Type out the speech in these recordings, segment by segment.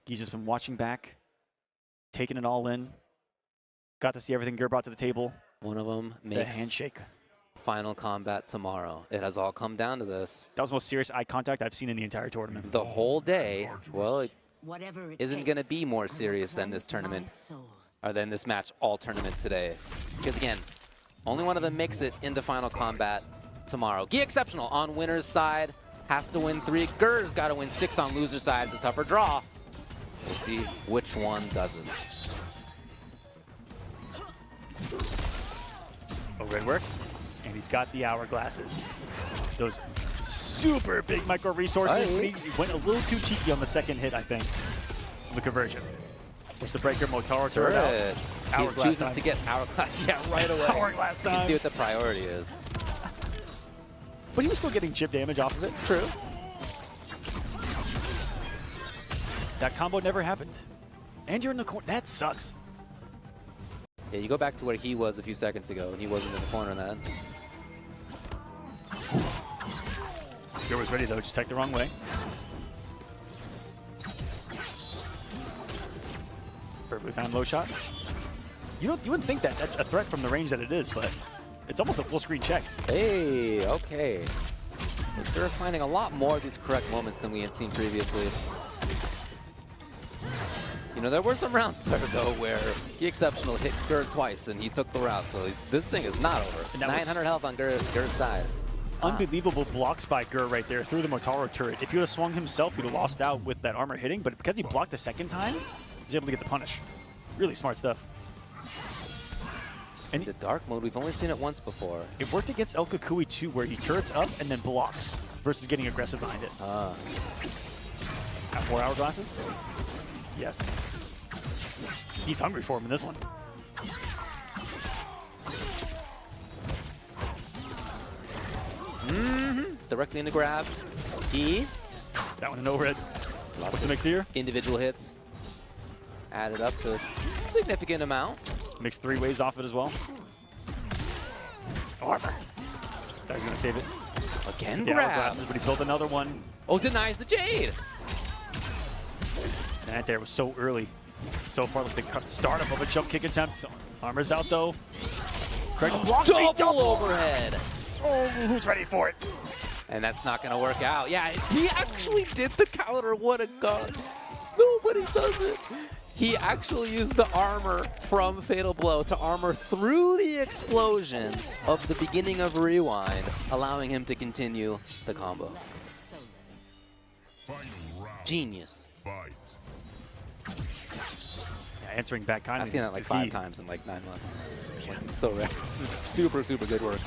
He's just been watching back, taking it all in. Got to see everything Gur brought to the table. One of them The makes handshake. final combat tomorrow. It has all come down to this. That was the most serious eye contact I've seen in the entire tournament. The whole day, well, it Whatever it isn't takes, going to be more I will serious than this cleanse my tournament, soul. or than this match all tournament today. Because again, only one of them makes it into final combat tomorrow. Guiexceptional on winner's side has to win 3. Gur's got to win 6 on loser's side. It's a tougher draw. We'll see which one doesn't. Oh, red works. And he's got the hourglasses. Those super big micro resources. But he went a little too cheeky on the second hit, I think, of the conversion. What's the breaker? Motaro turret out. He Hourglass chooses time. to get hourglass, yeah, right away. Hourglass You can time. see what the priority is. But he was still getting chip damage off of it. True. That combo never happened. And you're in the corner. That sucks. Yeah, you go back to where he was a few seconds ago, and he wasn't in the corner then. Gur was ready though, just tagged the wrong way. Perfect time low shot. You wouldn't think that that's a threat from the range that it is, but it's almost a full screen check. Hey, okay. They're finding a lot more of these correct moments than we had seen previously. You know, there were some rounds there, though, where Guiexceptional hit Gur twice, and he took the route. So this thing is not over. 900 health on Gur's side. Unbelievable blocks by Gur right there through the Motaro turret. If he would have swung himself, he'd have lost out with that armor hitting, but because he blocked the second time, he was able to get the punish. Really smart stuff. And The dark mode, we've only seen it once before. it worked against El Kukui too, where he turrets up and then blocks versus getting aggressive behind it. Got 4 hourglasses? Yes. He's hungry for him in this one. Directly into grab. That one in overhead. What's the mix here? Individual hits. Added up to a significant amount. Mixed 3 waves off it as well. Armor. Thought he was gonna save it. Again, The grab. hourglasses, but he built another one. Oh, denies the Jade. That there was so early. So far, like the startup of a jump kick attempt. So, armor's out though. Craig blocked me. Double overhead. Oh, who's ready for it? And that's not going to work out. Yeah, he actually did the counter. What a gun. Nobody does it. He actually used the armor from Fatal Blow to armor through the explosion of the beginning of Rewind, allowing him to continue the combo. Genius. Yeah, answering back kindly. I've seen that like 5 times in like 9 months. Like, it's so rare. Super, super good work.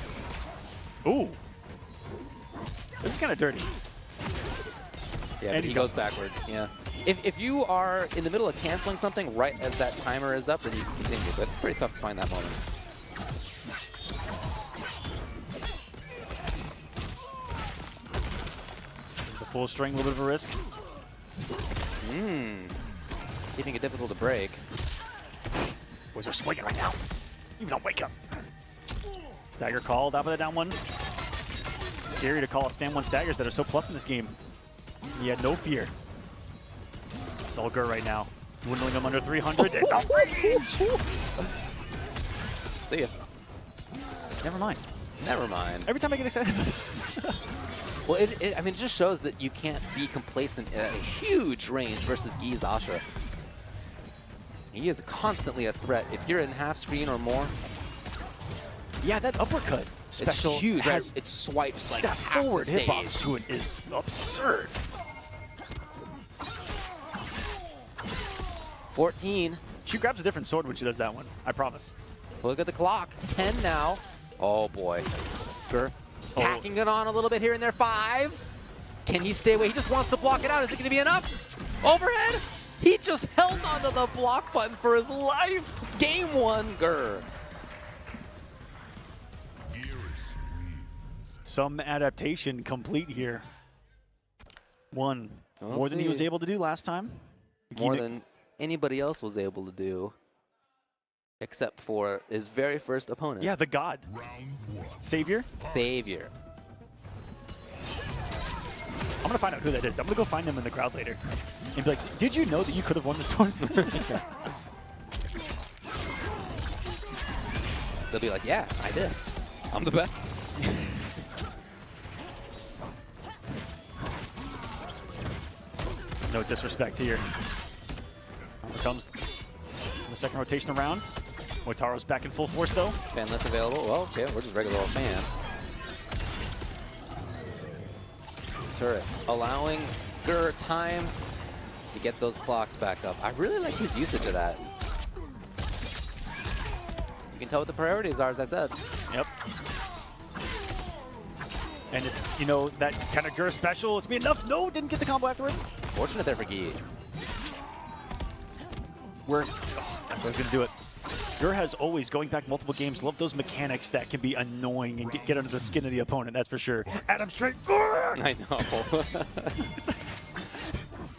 Ooh. This is kind of dirty. Yeah, And but he goes backward. Yeah. If you are in the middle of canceling something right as that timer is up, then you can continue. But it's pretty tough to find that moment. The full string, a little bit of a risk. Keeping it difficult to break. Boys are swinging right now. Even don't wake up. Stagger call, top of the down one. Scary to call a stand 1 staggers that are so plus in this game. He had no fear. It's all Gur right now. Dwindling him under 300. And the range! See ya. Never mind. Never mind. Every time I get excited. Well, I mean, it just shows that you can't be complacent at a huge range versus Gui's Asha. He is constantly a threat. If you're in half screen or more, Yeah, that uppercut special it's huge. has It swipes like that half forward the stage. hitbox to it is absurd. 14. She grabs a different sword when she does that one. I promise. Look at the clock. 10 now. Oh boy. Gur tacking it on a little bit here and there. 5. Can he stay away? He just wants to block it out. Is it going to be enough? Overhead. He just held onto the block button for his life. Game 1, Gur. Some adaptation complete here. One. We'll More than he see. was able to do last time. More than anybody else was able to do, except for his very first opponent. Yeah, the god. Savior. Savior. I'm going to find out who that is. I'm going to go find them in the crowd later. And be like, did you know that you could have won this tournament? They'll be like, yeah, I did. I'm the best. No disrespect here. Here comes the second rotation around. Motaro's back in full force, though. Fan lift available. Well, okay, we're just regular old fan. Turret allowing Gur time to get those clocks back up. I really like his usage of that. You can tell what the priorities are, as I said. Yep. And it's, you know, that kind of Gur special. It's me enough. No, didn't get the combo afterwards. Fortunate there for Guy. That's going to do it. Gur has always, going back multiple games, loved those mechanics that can be annoying and get under the skin of the opponent, that's for sure. Adam straight. I know.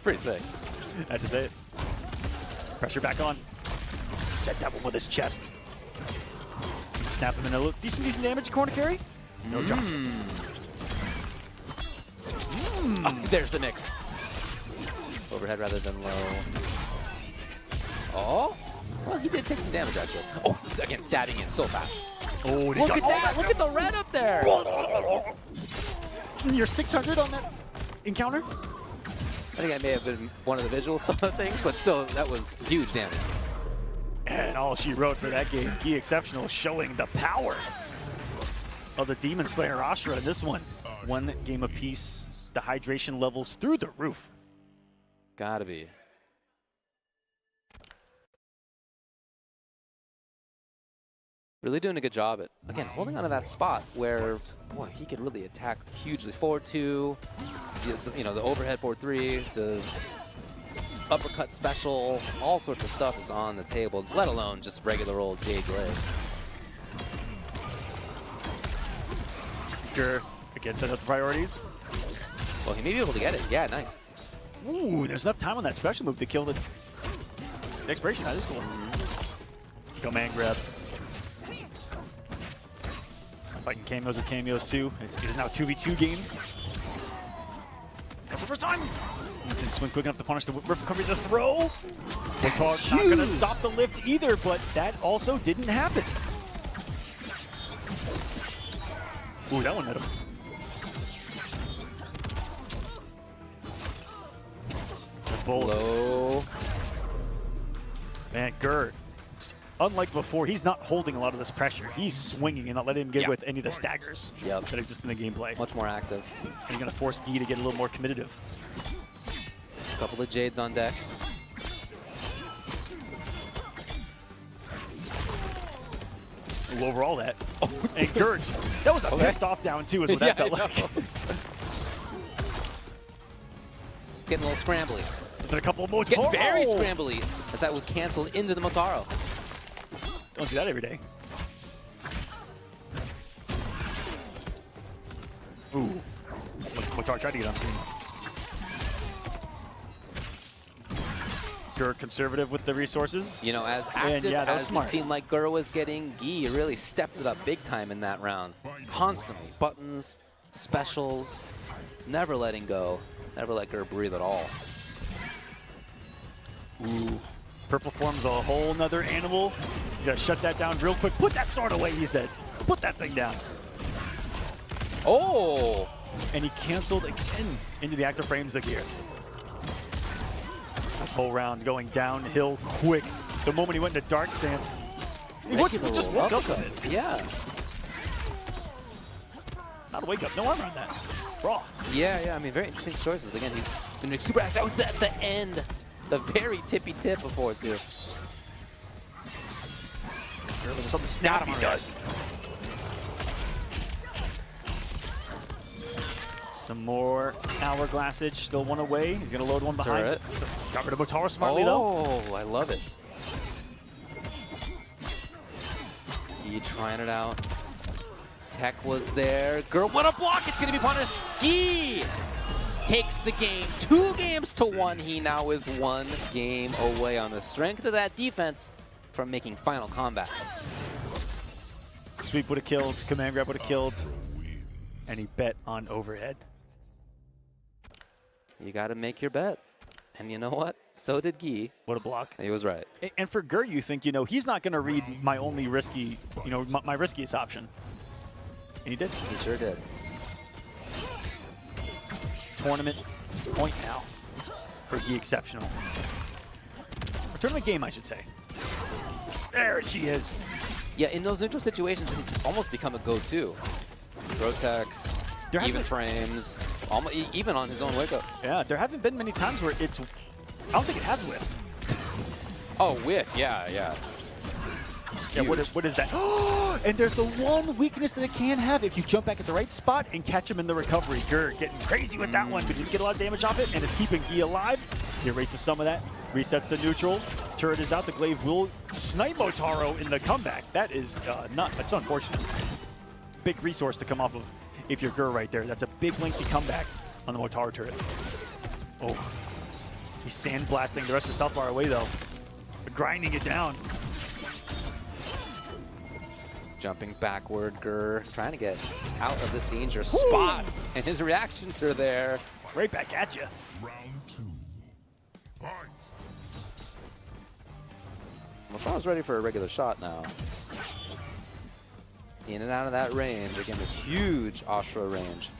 Pretty sick. I had to say it. Pressure back on. Set that one with his chest. Snap him in a decent damage, corner carry. No drops it. Oh, there's the mix. Overhead rather than low. Oh, well, he did take some damage, actually. Oh, again, stabbing in so fast. Oh, look at that! Look at the red up there! You're 600 on that encounter? I think that may have been one of the visual things, but still, that was huge damage. And all she wrote for that game, Guiexceptional, showing the power of the Demon Slayer Astra in this one. One game apiece, the hydration levels through the roof. Gotta be. Really doing a good job at, again, holding onto that spot where, boy, he could really attack hugely. 4-2, you know, the overhead 4-3, the uppercut special, all sorts of stuff is on the table, let alone just regular old Jade Blade. Gur, again, set up the priorities. Well, he may be able to get it. Yeah, nice. Ooh, there's enough time on that special move to kill the expiration. That is cool. Command grab. Fighting cameos with cameos too. It is now a 2v2 game. That's the first time. You can swing quick enough to punish the recovery to throw. Motar not going to stop the lift either, but that also didn't happen. Ooh, that one hit him. Low. Man, Gur, unlike before, he's not holding a lot of this pressure. He's swinging and not letting him get with any of the staggers that exist in the gameplay. Much more active. And he's going to force Guy to get a little more combative. A couple of Jades on deck. Ooh, overall that. Oh, and Gur, that was a pissed off down too, is what that felt like. Getting a little scrambly. Then a couple of Motaro. Getting very scrambly as that was canceled into the Motaro. Don't do that every day. Ooh. Motaro tried to get on screen. Gur conservative with the resources. You know, as active as it seemed like Gur was getting, Guy really stepped it up big time in that round. Constantly. Buttons, specials, never letting go. Never let Gur breathe at all. Ooh. Purple form's a whole nother animal. You gotta shut that down real quick. Put that sword away, he said. Put that thing down. Oh! And he canceled again into the active frames of Gears. This whole round going downhill quick. The moment he went into dark stance, he just woke up with it. Yeah. Not a wake up, no armor on that. Raw. Yeah, I mean, very interesting choices. Again, he's been super active. That was at the end. The very tippy tip before, too. There's something snappy he does. Some more hourglassage, still one away. He's going to load one behind it. Got rid of Motaro smartly, though. Oh, I love it. Guy trying it out. Tech was there. Girl, what a block! It's going to be punished. Guy takes the game 2-1. He now is 1 game away on the strength of that defense from making final combat. Sweep would have killed, command grab would have killed, and he bet on overhead. You got to make your bet. And you know what? So did Guy. What a block. He was right. And for Gur, you think, you know, he's not going to read my only risky, you know, my riskiest option. And he did. He sure did. Tournament point now for Guiexceptional. Or tournament game, I should say. There she is. Yeah, in those neutral situations, it's almost become a go-to. Rotex, even frames, almost, even on his own wake-up. Yeah, there haven't been many times where it's... I don't think it has whiffed. Oh, whiff, yeah. Yeah, what is that? And there's the one weakness that it can have if you jump back at the right spot and catch him in the recovery. Gur getting crazy with that one, but you get a lot of damage off it, and it's keeping Guy alive. He erases some of that, resets the neutral. Turret is out. The glaive will snipe Motaro in the comeback. That is that's unfortunate. Big resource to come off of if you're Gur right there. That's a big lengthy comeback on the Motaro turret. Oh, he's sandblasting the rest of the South Bar away though, grinding it down. Jumping backward, Gur trying to get out of this dangerous spot, and his reactions are there. Right back at you. Round 2. Fight. Motaro's ready for a regular shot now. In and out of that range. Again, this huge Ashura range.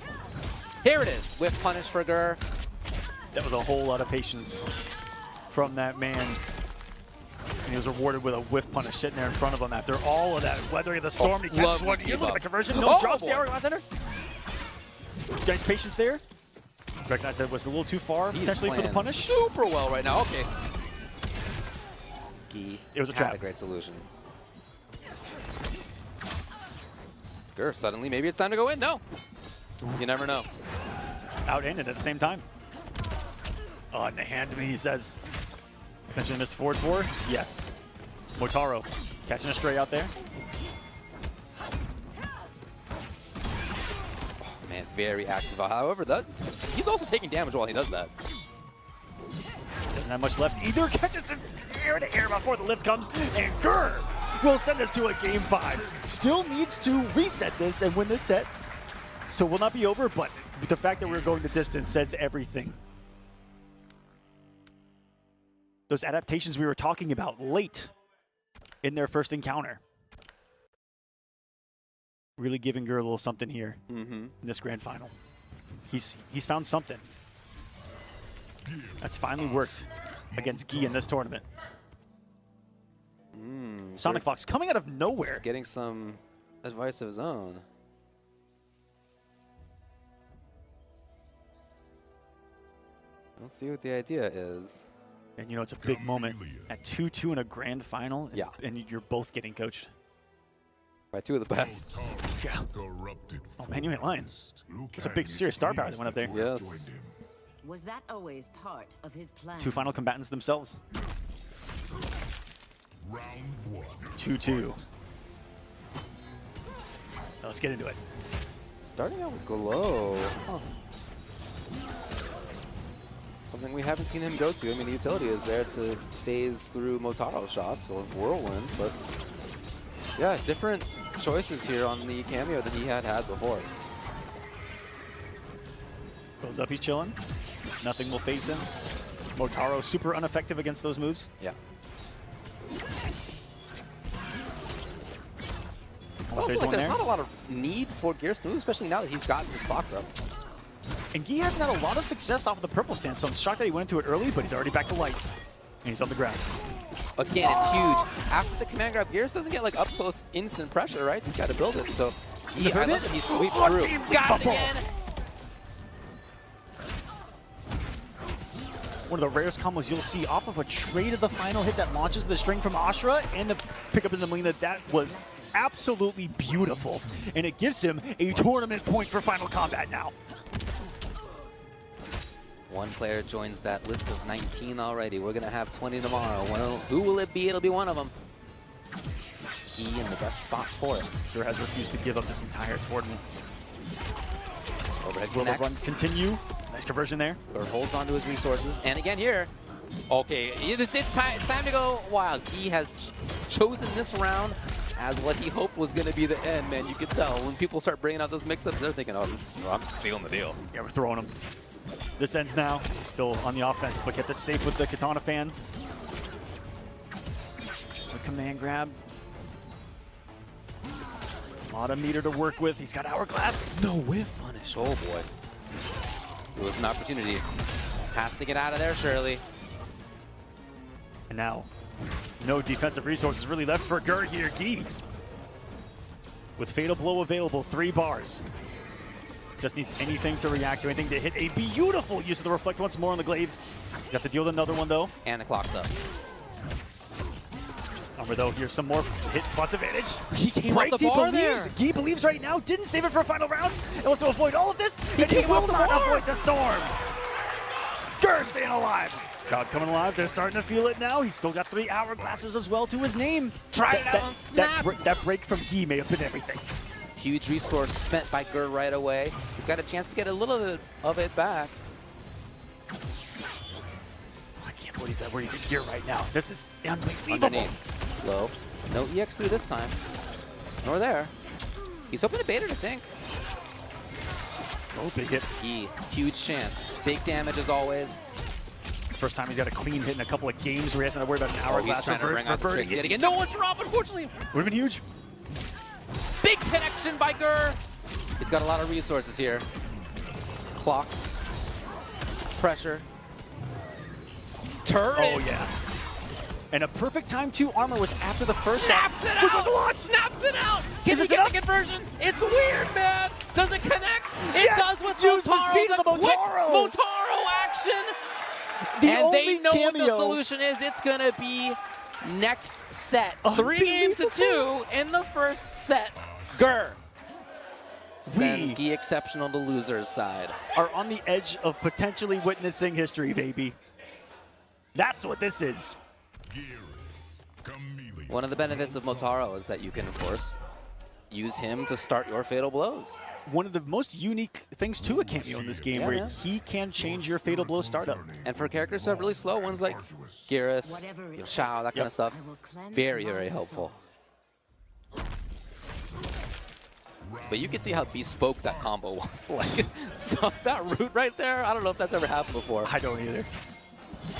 Here it is. Whiff punish for Gur. That was a whole lot of patience from that man. And he was rewarded with a whiff punish sitting there in front of him after all of that weathering the storm. He catches one. You look at the conversion. No drops the Hourglass Ender. Nice patience there. Recognize that it was a little too far potentially for the punish. Super well right now. Okay. Guy it was a trap. A great solution. Gur, suddenly maybe it's time to go in. No. You never know. Out-ended at the same time. Oh, and the hand to me, he says. Potentially missed forward four? Yes. Motaro catching a stray out there. Oh, man, very active. However, he's also taking damage while he does that. Doesn't have much left either. Catches it air to air before the lift comes. And Gur will send us to a game 5. Still needs to reset this and win this set. So will not be over, but the fact that we're going the distance says everything. Those adaptations we were talking about late in their first encounter. Really giving Gur a little something here in this grand final. He's found something. That's finally worked against Guy in this tournament. Sonic Fox coming out of nowhere. He's getting some advice of his own. Let's see what the idea is. And you know, it's a big moment at 2-2 in a grand final. Yeah. And you're both getting coached. By two of the best. Yeah. Oh man, you ain't lying. It's a big, serious star power that went up there. Yes. Was that always part of his plan? 2 final combatants themselves. Round 1. 2-2. Let's get into it. Starting out with Glow. Huh. Something we haven't seen him go to. I mean, the utility is there to phase through Motaro shots or Whirlwind, but yeah, different choices here on the cameo than he had before. Goes up, he's chilling. Nothing will phase him. Motaro super ineffective against those moves. Yeah. Also, like, there's not a lot of need for Gears to move, especially now that he's gotten his box up. And Guy hasn't had a lot of success off of the purple stance, so I'm shocked that he went into it early, but he's already back to light. And he's on the ground. Again, it's huge. After the command grab, Gears doesn't get like up close instant pressure, right? He's got to build it. So I love that he sweeps through. Got it again. One of the rarest combos you'll see off of a trade of the final hit that launches the string from Ashura and the pickup in the Melina. That was absolutely beautiful. And it gives him a tournament point for Final Combat now. One player joins that list of 19 already. We're going to have 20 tomorrow. Who will it be? It'll be one of them. He in the best spot for it. Gur has refused to give up this entire tournament. Overhead Will the connects. run continue? Nice conversion there. Gur holds on to his resources. And again here. Okay, it's time to go wild. He has chosen this round as what he hoped was going to be the end, man. You could tell when people start bringing out those mix-ups, they're thinking, oh, I'm sealing the deal. Yeah, we're throwing him. This ends now. Still on the offense, but kept it safe with the Katana fan. The command grab. A lot of meter to work with. He's got Hourglass. No whiff punish. Oh boy. It was an opportunity. Has to get out of there, Shirley. And now, no defensive resources really left for Gur here. Guy, with Fatal Blow available, 3 bars. Just needs anything to react to, anything to hit. A beautiful use of the Reflect once more on the Glaive. You have to deal with another one, though. And the clock's up. Armor, though, here's some more hit plus advantage. He came Breaks, off the bar there. Guy believes right now, didn't save it for a final round. And wants to avoid all of this. He came will off the not bar. avoid the storm. Gur staying alive. Crowd coming alive. They're starting to feel it now. He's still got 3 Hourglasses as well to his name. Try it out on snap. That break from Guy may have been everything. Huge resource spent by Gur right away. He's got a chance to get a little bit of it back. I can't believe that we're even here right now. This is unbelievable. Underneath. Low. No EX through this time. Nor there. He's hoping to bait it, I think. Oh, big hit. Guy, huge chance. Big damage as always. First time he's got a clean hit in a couple of games where he hasn't had to worry about an Hourglass. He's trying to bring out the tricks yet again. No one drop, unfortunately. Would have been huge. Big connection by Gur. He's got a lot of resources here. Clocks. Pressure. Turret. Oh, yeah. And a perfect time to armor was after the first Snaps it out! Snaps it out! Can he get the conversion? It's weird, man! Does it connect? It Yes! does with Use the Motaro. speed of the quick Motaro! Motaro action! The And they only know what the cameo. solution is. It's going to be next set. 3 games to 2 in the first set. Gur sends Guiexceptional to loser's side. Are on the edge of potentially witnessing history, baby. That's what this is. One of the benefits of Motaro is that you can, of course, use him to start your fatal blows. One of the most unique things to a cameo in this game, where he can change your fatal blow startup. And for characters who have really slow ones like Geras, Shao, that kind of stuff, very, very helpful. But you can see how bespoke that combo was. Like, so that root right there, I don't know if that's ever happened before. I don't either.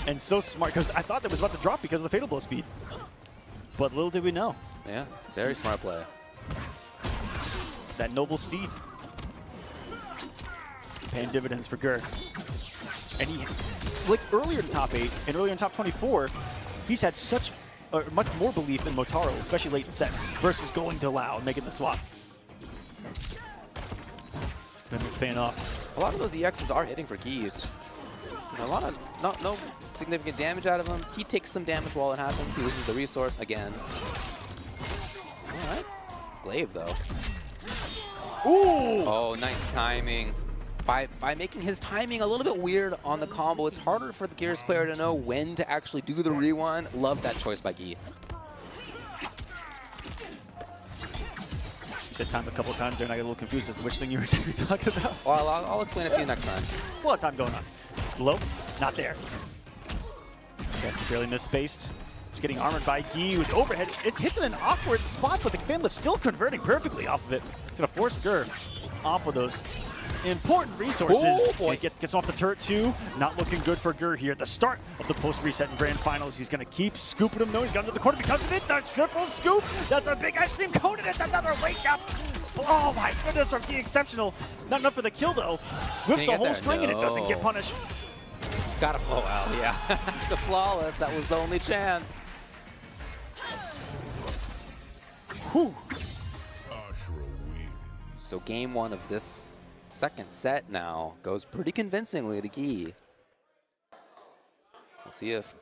And so smart, because I thought that was about to drop because of the fatal blow speed. But little did we know. Yeah, very smart play. That noble steed. Paying dividends for Gur. And he, like earlier in top 8 and earlier in top 24, he's had such much more belief in Motaro, especially late in sets, versus going to Lao and making the swap. This commitment's paying off. A lot of those EXs are hitting for Guy. It's just a lot of no significant damage out of him. He takes some damage while it happens. He loses the resource again. All right. Glaive, though. Ooh! Oh, nice timing. By making his timing a little bit weird on the combo, it's harder for the Gears player to know when to actually do the rewind. Love that choice by Guy. You said time a couple times there, and I got a little confused as to which thing you were talking about. Well, I'll explain it to you next time. A lot of time going on. Low, not there. Just barely misspaced. Just getting armored by Guy with overhead. It hits in an awkward spot, but the fan lift still converting perfectly off of it. It's going to force Gur off of those important resources. Oh, boy. It gets off the turret too. Not looking good for Gur here at the start of the post-reset and grand finals. He's going to keep scooping him. No, he's got into the corner because of it. The triple scoop. That's a big ice cream cone, and it's another wake up. Oh my goodness, from Guiexceptional. Not enough for the kill though. Whips the whole string and it doesn't get punished. Gotta flow out, yeah. The flawless, that was the only chance. Whew. So game 1 of this second set now goes pretty convincingly to Guy. We'll see if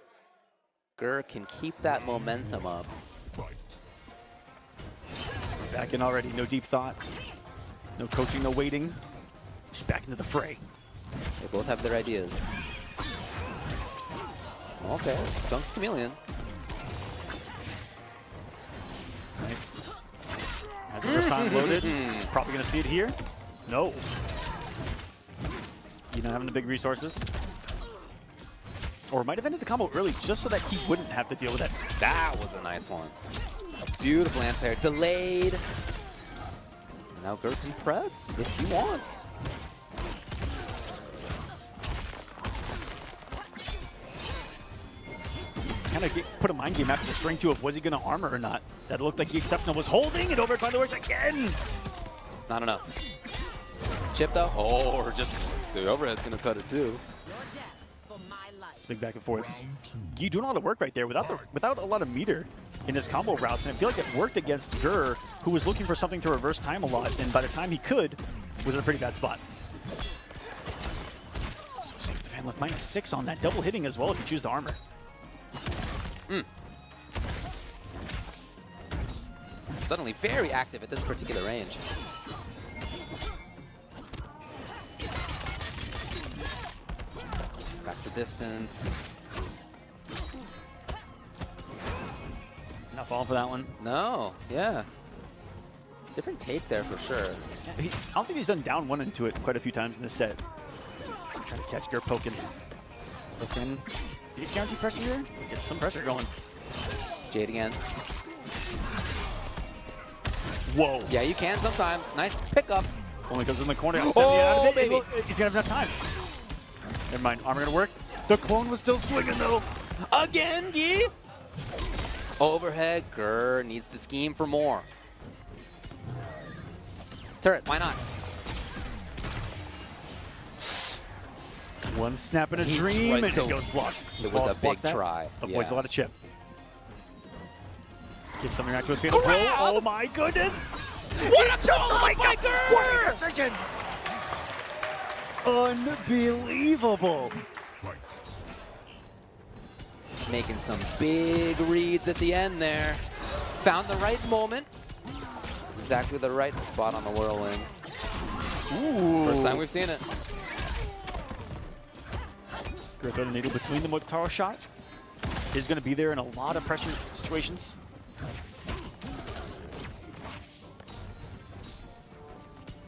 Gur can keep that momentum up. Back in already, no deep thought. No coaching, no waiting. Just back into the fray. They both have their ideas. Okay, Dunk Chameleon. Nice. Has the first time loaded. Probably going to see it here. No. You not having the big resources. Or might have ended the combo early just so that he wouldn't have to deal with that. That was a nice one. A beautiful anti-air. Delayed. And now Gur can press if he wants. kind of put a mind game after the string 2 of was he going to armor or not. That looked like Guiexceptional was holding it over by the works again. Not enough. Chip though. Oh, or just the overhead's gonna cut it too. Your death for my life. Big back and forth. Guy doing a lot of work right there without a lot of meter in his combo routes, and I feel like it worked against Gur, who was looking for something to reverse time a lot, and by the time he could, was in a pretty bad spot. So safe with the fan left -6 on that, double hitting as well if you choose the armor. Suddenly very active at this particular range. Factor distance. Not falling for that one. No, yeah. Different take there for sure. Yeah, I don't think he's done down 1 into it quite a few times in this set. Trying to catch Gur poking. Still standing. Did he guarantee pressure here? Get some pressure going. Jade again. Whoa. Yeah, you can sometimes. Nice pickup. Only goes in the corner. Oh, baby. He's going to have enough time. Never mind. Armor going to work. The clone was still swinging, though. Again, Guy. Overhead. Gur needs to scheme for more. Turret, why not? One snap in a He dream, tried and to- it goes blocked. It was Falls a big blocks that. try. Avoids Yeah. a lot of chip. Give something back to his fatal blow. Oh my goodness! What a follow by Gur! What a decision! Unbelievable! Fight. Making some big reads at the end there. Found the right moment. Exactly the right spot on the whirlwind. Ooh. First time we've seen it. Gur throw the needle between the Motaro shot. Is going to be there in a lot of pressure situations.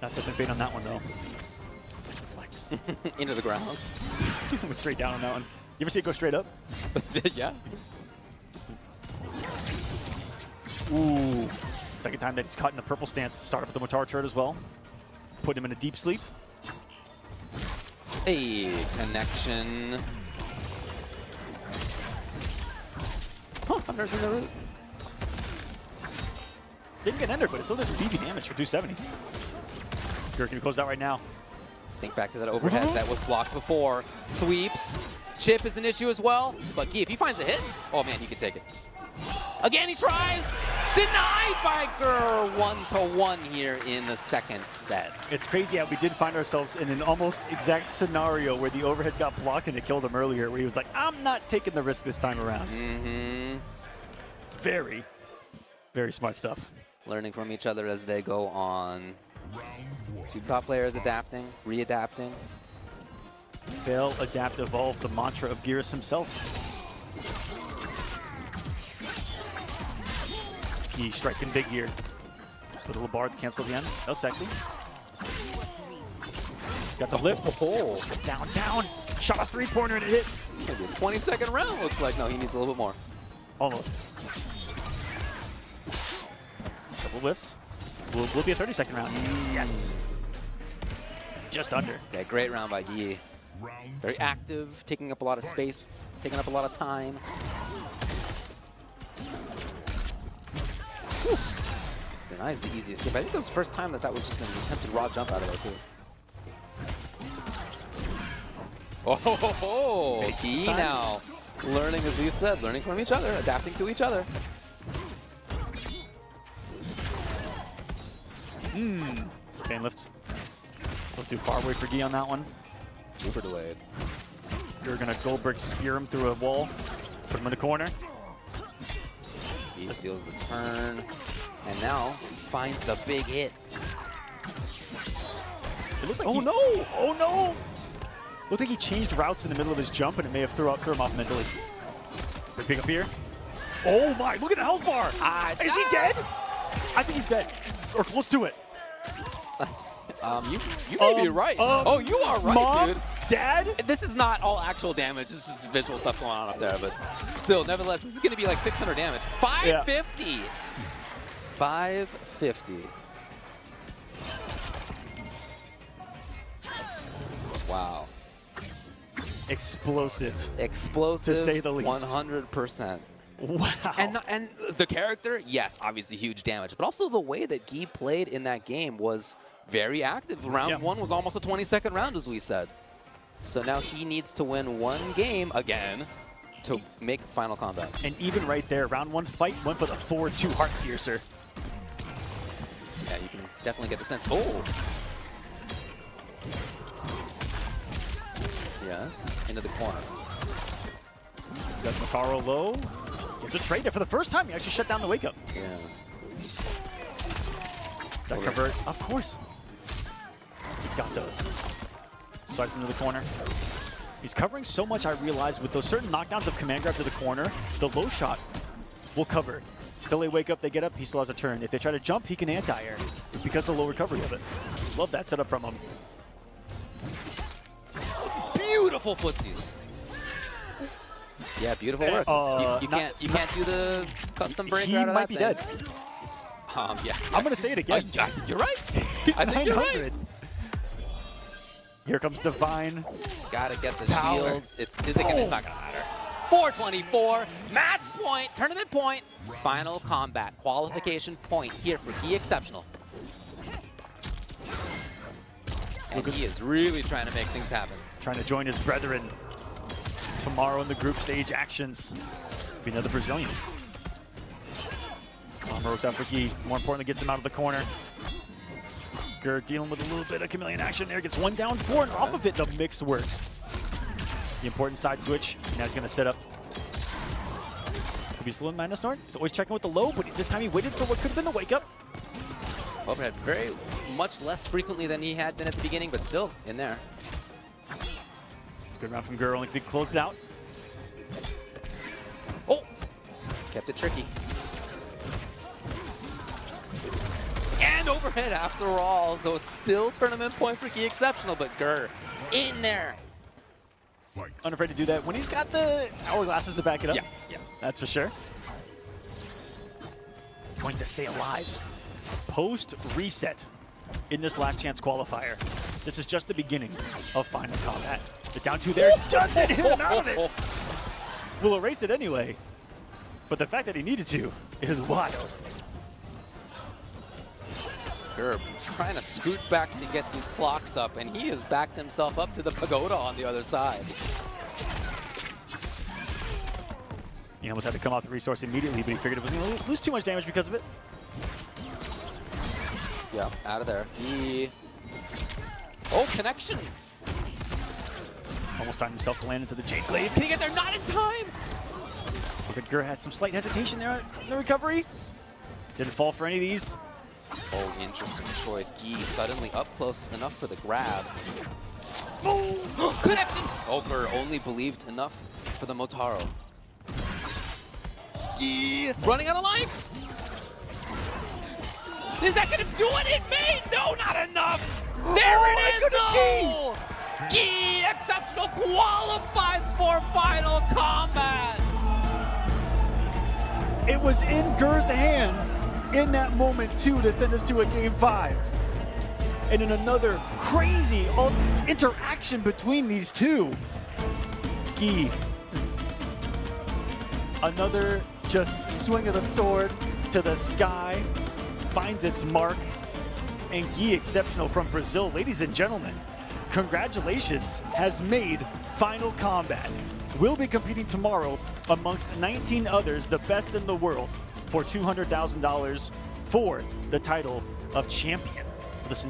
Not the bait on that one, though. Let's reflect. Into the ground. Went straight down on that one. You ever see it go straight up? Yeah. Ooh. Second time that he's caught in the purple stance to start up with the Motaro turret as well. Put him in a deep sleep. Hey, connection. Huh, I've never seen that route. Didn't get entered, but it still does beefy damage for 270. Gur can close out right now. Think back to that overhead that was blocked before. Sweeps. Chip is an issue as well. But Guy, if he finds a hit, oh man, he can take it. Again, he tries. Denied by Gur. 1-1 here in the second set. It's crazy how we did find ourselves in an almost exact scenario where the overhead got blocked and it killed him earlier, where he was like, I'm not taking the risk this time around. Mm-hmm. Very, very smart stuff. Learning from each other as they go on. Round 1. Two top players adapting, readapting. Fail, adapt, evolve, the mantra of Gears himself. He striking big here. Put a little bar to cancel the end. That was sexy. Got the lift. Oh. Down, down. Shot a 3-pointer and it hit. Maybe a 20-second round looks like. No, he needs a little bit more. Almost. Couple lifts. Will be a 30-second round. Yes. Just under. Yeah, great round by Guy. Round Very 2. active, taking up a lot of space, taking up a lot of time. Denies the easy escape. I think that was the first time that was just an attempted raw jump out of there, too. Oh, Guy now learning, as Lee said, learning from each other, adapting to each other. Fan lift. A little too far away for Guy on that one. Super delayed. You're going to Goldberg spear him through a wall. Put him in the corner. He steals the turn, and now finds the big hit. It looked like Oh, he, no! Oh no! Looked like he changed routes in the middle of his jump and it may have threw him off mentally. Big pick up here. Oh my, look at the health bar! Is he dead? I think he's dead. Or close to it. You may be right. Oh, you are right, Mom, dude. Dad? This is not all actual damage. This is visual stuff going on up there, but still, nevertheless, this is going to be like 600 damage. 550. 550. Wow. explosive. Explosive, to say the least. 100%. Wow. And the character, yes, obviously huge damage, but also the way that Guy played in that game was very active. Round one was almost a 20-second round, as we said. So now he needs to win one game again to make Final Combat. And even right there, round one fight went for the forward 2 heart piercer. Yeah, you can definitely get the sense. Oh! Yes, into the corner. Got Motaro low. Gets a trade there for the first time. He actually shut down the wake up. Yeah. That convert, of course. He's got those. Strikes into the corner. He's covering so much, I realize, with those certain knockdowns of command grab to the corner, the low shot will cover. Till they wake up, they get up, he still has a turn. If they try to jump, he can anti-air because of the low recovery of it. Love that setup from him. Beautiful footsies. Yeah, beautiful work. You can't do the custom breaker out of that thing. He might be dead. Yeah. I'm going to say it again. You're right. He's I think you're 900. right. Here comes Divine. Gotta get the Power. shields. It's not gonna matter. 424, match point, tournament point, Final Combat, qualification point here for Guiexceptional. And he is really trying to make things happen. Trying to join his brethren tomorrow in the group stage actions. Be another Brazilian. Rows out for Guy. More importantly, gets him out of the corner. Gur dealing with a little bit of chameleon action there. Gets one down, 4, and off of it, the mix works. The important side switch. Now he's going to set up. Could be still in Madness Nord. He's always checking with the low, but this time he waited for what could have been a wake up. Overhead very much less frequently than he had been at the beginning, but still in there. Good round from Gur, only could close it out. Oh! Kept it tricky. And overhead after all, so still tournament point for Guiexceptional, but Gur in there. Fight. Unafraid to do that when he's got the hourglasses to back it up. Yeah. That's for sure. Going to stay alive. Post reset in this last chance qualifier. This is just the beginning of Final Combat. The down 2 there doesn't hit him out of it. We'll erase it anyway. But the fact that he needed to is wild. Gur trying to scoot back to get these clocks up, and he has backed himself up to the pagoda on the other side. He almost had to come off the resource immediately, but he figured it was going to lose too much damage because of it. Yeah, out of there. Oh, connection! Almost timed himself to land into the Jade Glaive. Can he get there? Not in time! But Gur had some slight hesitation there in the recovery. Didn't fall for any of these. Oh, interesting choice. Guy suddenly up close enough for the grab. Oh! Connection! Gur only believed enough for the Motaro. Guy running out of life! Is that gonna do it? It may! No, not enough! There it is, though! Guiexceptional qualifies for Final Combat! It was in Gur's hands in that moment, too, to send us to a Game 5. And in another crazy interaction between these two, Guy, another just swing of the sword to the sky, finds its mark, and Guiexceptional from Brazil, ladies and gentlemen, congratulations, has made Final Combat. We'll be competing tomorrow amongst 19 others, the best in the world, for $200,000 for the title of champion. Listen.